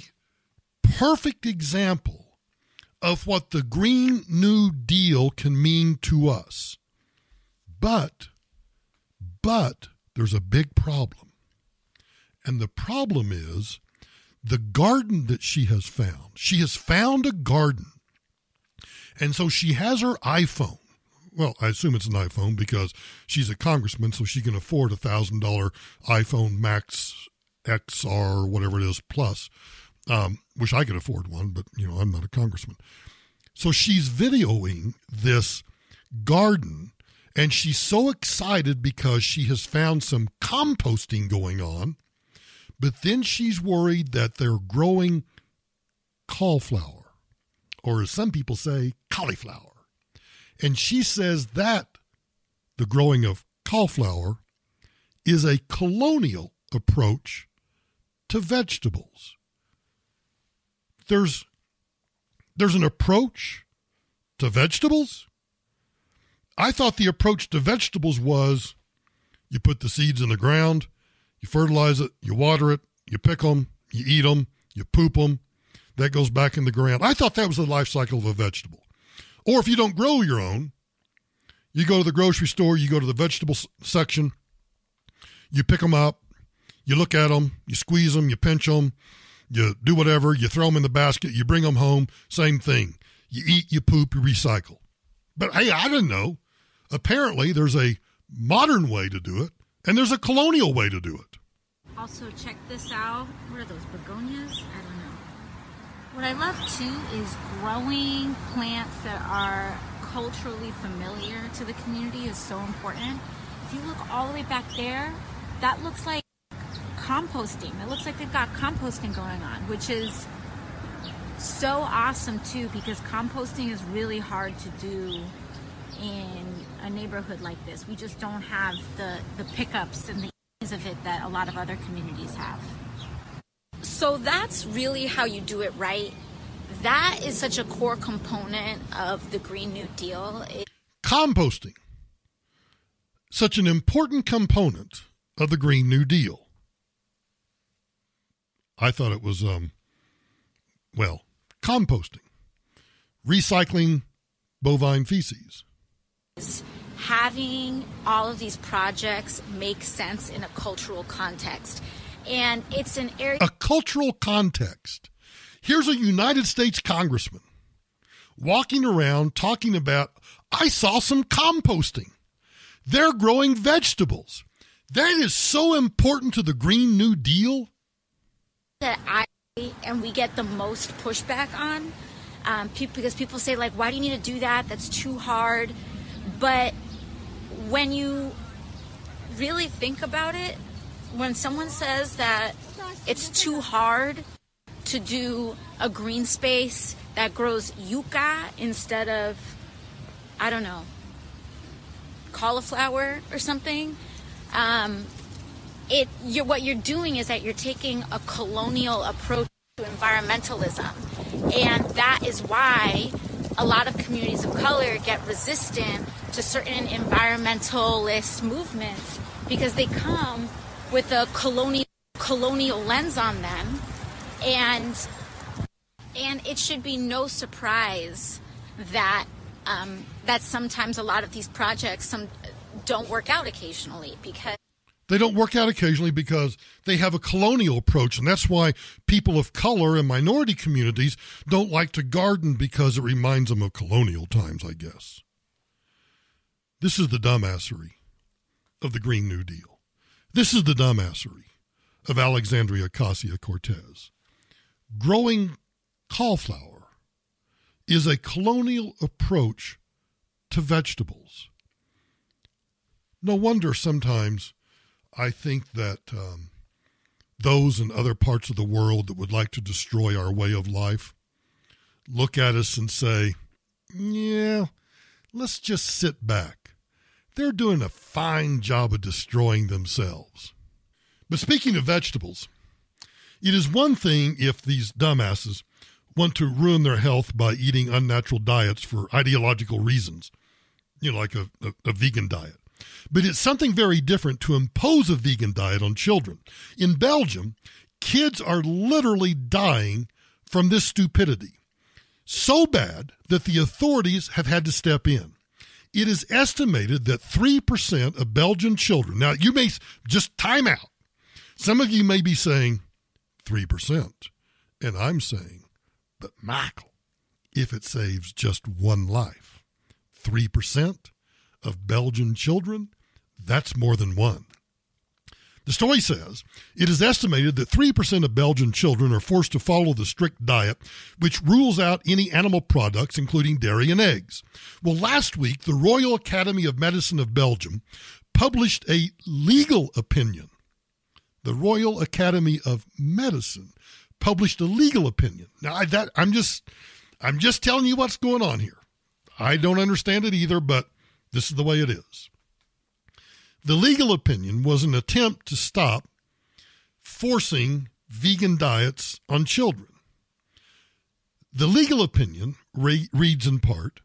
perfect example of what the Green New Deal can mean to us. But there's a big problem. And the problem is the garden that she has found. She has found a garden. And so she has her iPhone. Well, I assume it's an iPhone because she's a congressman, so she can afford $1,000 iPhone Max XR or whatever it is plus. Wish I could afford one, but, I'm not a congressman. So she's videoing this garden, and she's so excited because she has found some composting going on. But then she's worried that they're growing cauliflower, or as some people say, cauliflower. And she says that the growing of cauliflower is a colonial approach to vegetables. There's an approach to vegetables? I thought the approach to vegetables was you put the seeds in the ground, you fertilize it, you water it, you pick them, you eat them, you poop them. That goes back in the ground. I thought that was the life cycle of a vegetable. Or if you don't grow your own, you go to the grocery store, you go to the vegetable section, you pick them up, you look at them, you squeeze them, you pinch them, you do whatever, you throw them in the basket, you bring them home, same thing. You eat, you poop, you recycle. But hey, I didn't know. Apparently there's a modern way to do it, and there's a colonial way to do it. Also, check this out. What are those, begonias? I don't know. What I love, too, is growing plants that are culturally familiar to the community is so important. If you look all the way back there, that looks like composting. It looks like they've got composting going on, which is so awesome, too, because composting is really hard to do in a neighborhood like this. We just don't have the pickups and the ease of it that a lot of other communities have. So that's really how you do it right. That is such a core component of the Green New Deal. Composting, such an important component of the Green New Deal. I thought it was, composting, recycling bovine feces. Having all of these projects make sense in a cultural context. And it's an area. A cultural context. Here's a United States congressman walking around talking about, I saw some composting. They're growing vegetables. That is so important to the Green New Deal. That and we get the most pushback on because people say, like, why do you need to do that? That's too hard. But when you really think about it, when someone says that it's too hard to do a green space that grows yucca instead of, I don't know, cauliflower or something, what you're doing is that you're taking a colonial approach to environmentalism. And that is why a lot of communities of color get resistant to certain environmentalist movements, because they come with a colonial lens on them. And it should be no surprise that that sometimes a lot of these projects don't work out occasionally, because they don't work out occasionally because they have a colonial approach. And that's why people of color and minority communities don't like to garden, because it reminds them of colonial times, I guess. This is the dumbassery of the Green New Deal. This is the dumbassery of Alexandria Ocasio-Cortez. Growing cauliflower is a colonial approach to vegetables. No wonder sometimes I think that those in other parts of the world that would like to destroy our way of life look at us and say, yeah, let's just sit back. They're doing a fine job of destroying themselves. But speaking of vegetables, it is one thing if these dumbasses want to ruin their health by eating unnatural diets for ideological reasons, like a vegan diet. But it's something very different to impose a vegan diet on children. In Belgium, kids are literally dying from this stupidity. So bad that the authorities have had to step in. It is estimated that 3% of Belgian children, now you may just time out. Some of you may be saying 3%, and I'm saying, but Michael, if it saves just one life, 3% of Belgian children, that's more than one. The story says it is estimated that 3% of Belgian children are forced to follow the strict diet, which rules out any animal products, including dairy and eggs. Well, last week, the Royal Academy of Medicine of Belgium published a legal opinion. The Royal Academy of Medicine published a legal opinion. Now, I'm just telling you what's going on here. I don't understand it either, but this is the way it is. The legal opinion was an attempt to stop forcing vegan diets on children. The legal opinion reads in part,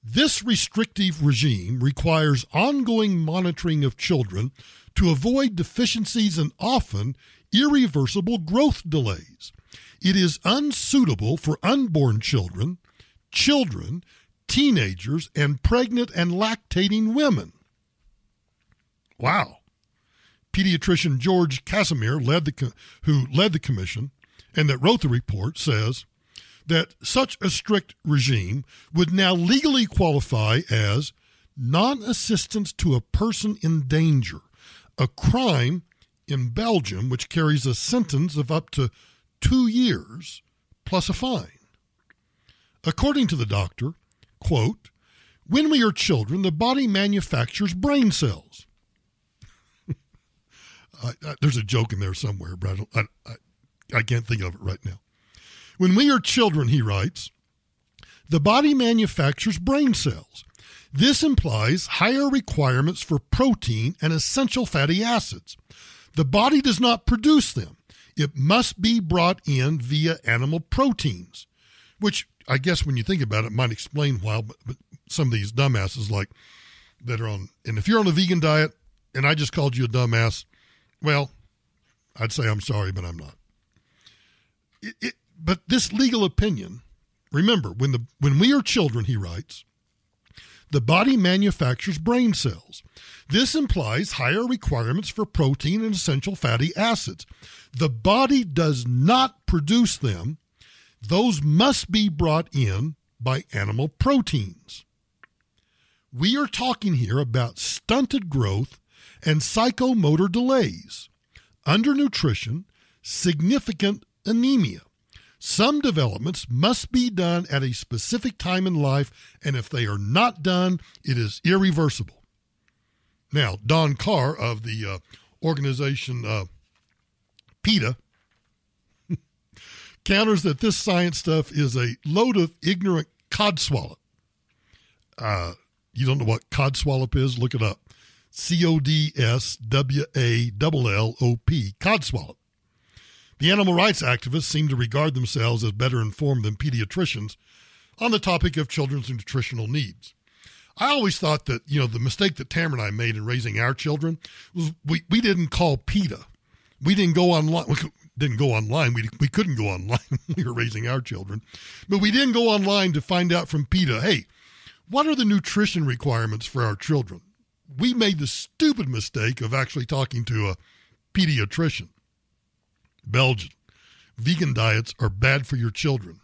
this restrictive regime requires ongoing monitoring of children to avoid deficiencies and often irreversible growth delays. It is unsuitable for unborn children, teenagers, and pregnant and lactating women. Wow. Pediatrician George Casimir, who led the commission and that wrote the report, says that such a strict regime would now legally qualify as non-assistance to a person in danger, a crime in Belgium which carries a sentence of up to 2 years plus a fine. According to the doctor, quote, when we are children, the body manufactures brain cells. There's a joke in there somewhere, but I can't think of it right now. When we are children, he writes, the body manufactures brain cells. This implies higher requirements for protein and essential fatty acids. The body does not produce them. It must be brought in via animal proteins, which I guess when you think about it might explain why but some of these dumbasses like that are on, and if you're on a vegan diet and I just called you a dumbass, well, I'd say I'm sorry, but I'm not. But this legal opinion, remember, when we are children, he writes, the body manufactures brain cells. This implies higher requirements for protein and essential fatty acids. The body does not produce them. Those must be brought in by animal proteins. We are talking here about stunted growth and psychomotor delays, undernutrition, significant anemia. Some developments must be done at a specific time in life, and if they are not done, it is irreversible. Now, Don Carr of the organization PETA counters that this science stuff is a load of ignorant codswallop. You don't know what codswallop is? Look it up. CODSWALLOP, codswallop. The animal rights activists seem to regard themselves as better informed than pediatricians on the topic of children's nutritional needs. I always thought that, the mistake that Tamara and I made in raising our children was we didn't call PETA. We didn't go online. We couldn't go online when we were raising our children. But we didn't go online to find out from PETA, hey, what are the nutrition requirements for our children? We made the stupid mistake of actually talking to a pediatrician. Belgian. Vegan diets are bad for your children.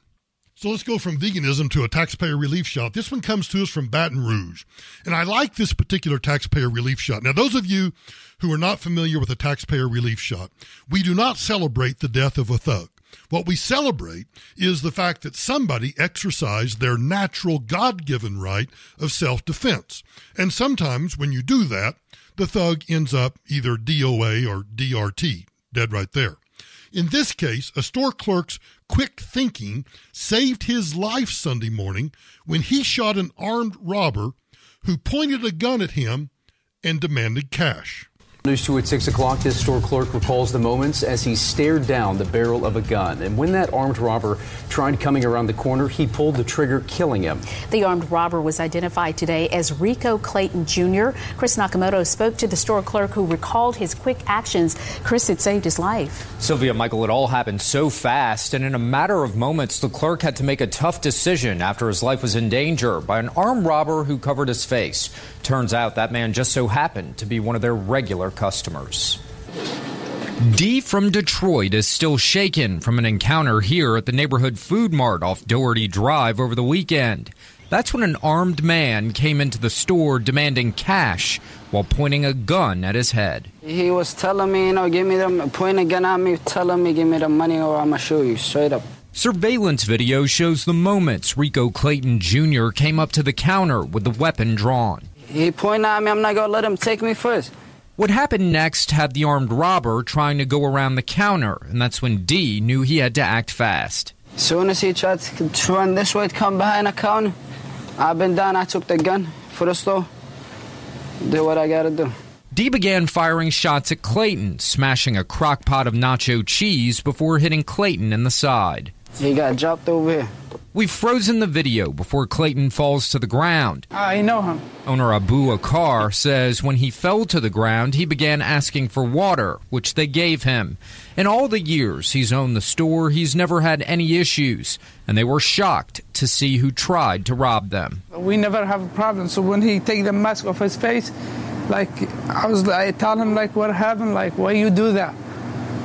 So let's go from veganism to a taxpayer relief shot. This one comes to us from Baton Rouge. And I like this particular taxpayer relief shot. Now, those of you who are not familiar with a taxpayer relief shot, we do not celebrate the death of a thug. What we celebrate is the fact that somebody exercised their natural God-given right of self-defense. And sometimes when you do that, the thug ends up either DOA or DRT, dead right there. In this case, a store clerk's quick thinking saved his life Sunday morning when he shot an armed robber who pointed a gun at him and demanded cash. News 2 at 6 o'clock, this store clerk recalls the moments as he stared down the barrel of a gun. And when that armed robber tried coming around the corner, he pulled the trigger, killing him. The armed robber was identified today as Rico Clayton Jr. Chris Nakamoto spoke to the store clerk who recalled his quick actions. Chris, it saved his life. Sylvia, Michael, it all happened so fast, and in a matter of moments, the clerk had to make a tough decision after his life was in danger by an armed robber who covered his face. Turns out that man just so happened to be one of their regular customers. Dee from Detroit is still shaken from an encounter here at the neighborhood food mart off Doherty Drive over the weekend. That's when an armed man came into the store demanding cash while pointing a gun at his head. He was telling me, give me them, pointing a gun at me, telling me, give me the money or I'm going to shoot you, straight up. Surveillance video shows the moments Rico Clayton Jr. came up to the counter with the weapon drawn. He pointed at me, I'm not going to let him take me first. What happened next had the armed robber trying to go around the counter, and that's when Dee knew he had to act fast. As soon as he tried to run this way, to come behind the counter, I bent down, I took the gun for the store, did what I got to do. Dee began firing shots at Clayton, smashing a crock pot of nacho cheese before hitting Clayton in the side. He got dropped over here. We've frozen the video before Clayton falls to the ground. I know him. Owner Abu Akar says when he fell to the ground, he began asking for water, which they gave him. In all the years he's owned the store, he's never had any issues, and they were shocked to see who tried to rob them. We never have a problem, so when he take the mask off his face, I tell him, what happened, why you do that?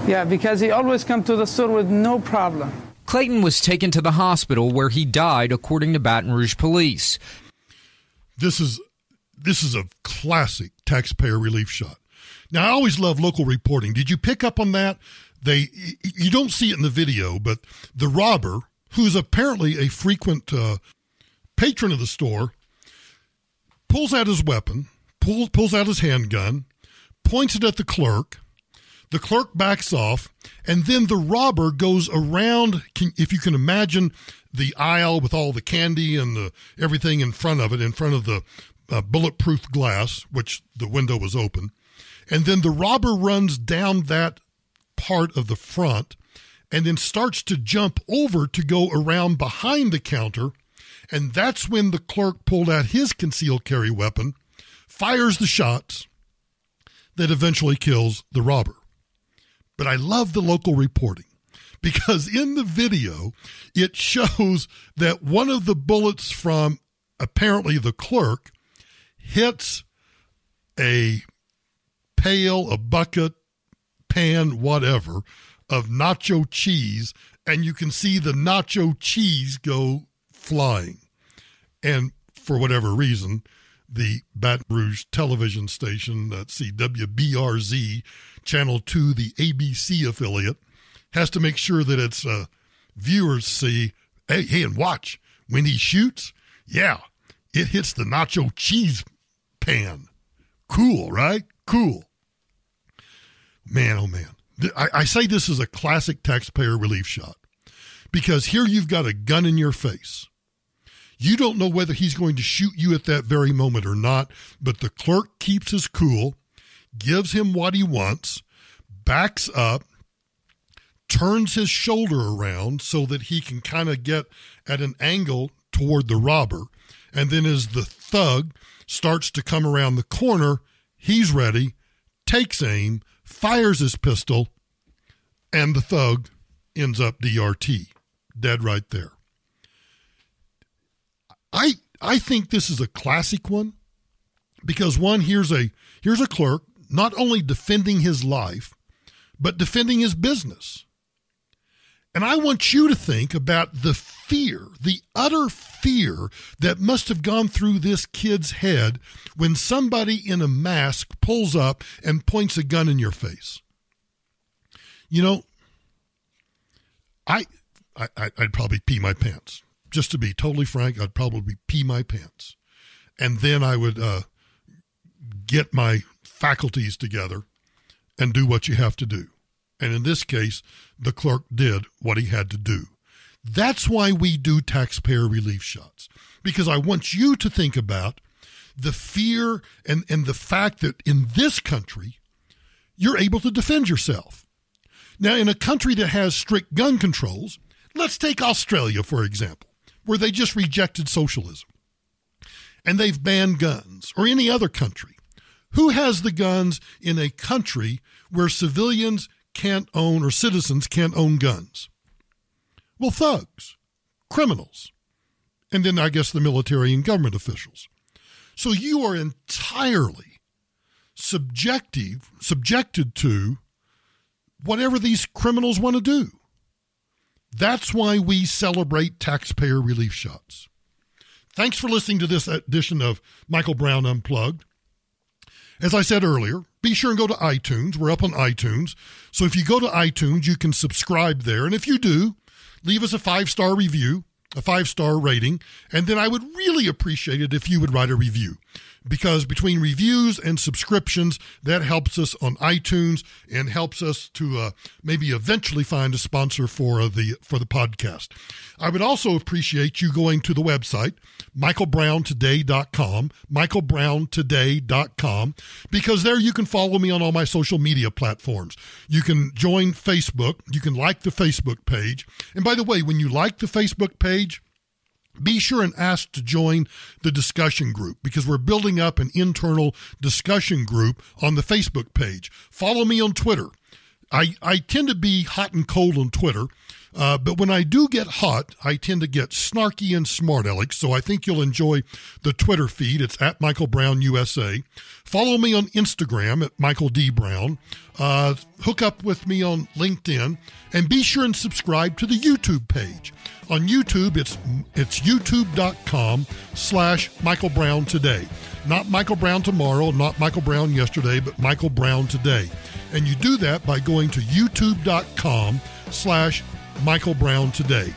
Yeah, because he always come to the store with no problem. Clayton was taken to the hospital where he died, according to Baton Rouge police. This is a classic taxpayer relief shot. Now, I always love local reporting. Did you pick up on that? You don't see it in the video, but the robber, who's apparently a frequent patron of the store, pulls out his weapon, pulls out his handgun, points it at the clerk. The clerk backs off, and then the robber goes around, if you can imagine, the aisle with all the candy and everything in front of it, in front of the bulletproof glass, which the window was open. And then the robber runs down that part of the front and then starts to jump over to go around behind the counter. And that's when the clerk pulled out his concealed carry weapon, fires the shots that eventually kills the robber. But I love the local reporting because in the video, it shows that one of the bullets from apparently the clerk hits a pail, a bucket, pan, whatever, of nacho cheese, and you can see the nacho cheese go flying. And for whatever reason, the Baton Rouge television station, WBRZ, Channel 2, the ABC affiliate, has to make sure that its viewers see, hey, and watch, when he shoots, yeah, it hits the nacho cheese pan. Cool, right? Cool. Man, oh man. I say this is a classic taxpayer relief shot because here you've got a gun in your face. You don't know whether he's going to shoot you at that very moment or not, but the clerk keeps his cool, gives him what he wants, backs up, turns his shoulder around so that he can kind of get at an angle toward the robber. And then as the thug starts to come around the corner, he's ready, takes aim, fires his pistol, and the thug ends up DRT, dead right there. I think this is a classic one because one, here's a clerk not only defending his life, but defending his business. And I want you to think about the fear, the utter fear that must have gone through this kid's head when somebody in a mask pulls up and points a gun in your face. You know, I'd probably pee my pants. Just to be totally frank, I'd probably pee my pants. And then I would get my faculties together and do what you have to do. And in this case, the clerk did what he had to do. That's why we do taxpayer relief shots, because I want you to think about the fear and the fact that in this country, you're able to defend yourself. Now, in a country that has strict gun controls, let's take Australia, for example, where they just rejected socialism and they've banned guns, or any other country. Who has the guns in a country where civilians can't own, or citizens can't own guns? Well, thugs, criminals, and then I guess the military and government officials. So you are entirely subjected to whatever these criminals want to do. That's why we celebrate taxpayer relief shots. Thanks for listening to this edition of Michael Brown Unplugged. As I said earlier, be sure and go to iTunes. We're up on iTunes. So if you go to iTunes, you can subscribe there. And if you do, leave us a 5-star review, a 5-star rating. And then I would really appreciate it if you would write a review. Because between reviews and subscriptions, that helps us on iTunes and helps us to maybe eventually find a sponsor for the podcast. I would also appreciate you going to the website, michaelbrowntoday.com, michaelbrowntoday.com, because there you can follow me on all my social media platforms. You can join Facebook. You can like the Facebook page. And by the way, when you like the Facebook page, be sure and ask to join the discussion group, because we're building up an internal discussion group on the Facebook page. Follow me on Twitter. I tend to be hot and cold on Twitter, but when I do get hot, I tend to get snarky and smart aleck, so I think you'll enjoy the Twitter feed. It's at Michael Brown USA. Follow me on Instagram at Michael D. Brown. Hook up with me on LinkedIn, and be sure and subscribe to the YouTube page. On YouTube, it's youtube.com/Michael Brown Today. Not Michael Brown tomorrow, not Michael Brown yesterday, but Michael Brown Today. And you do that by going to youtube.com/Michael Brown Today.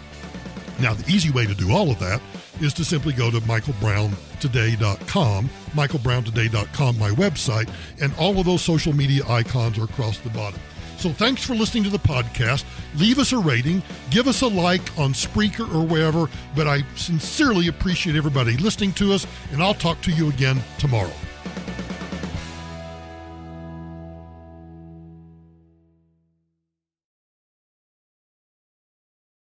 Now, the easy way to do all of that is to simply go to michaelbrowntoday.com, michaelbrowntoday.com, my website, and all of those social media icons are across the bottom. So thanks for listening to the podcast. Leave us a rating. Give us a like on Spreaker or wherever. But I sincerely appreciate everybody listening to us, and I'll talk to you again tomorrow.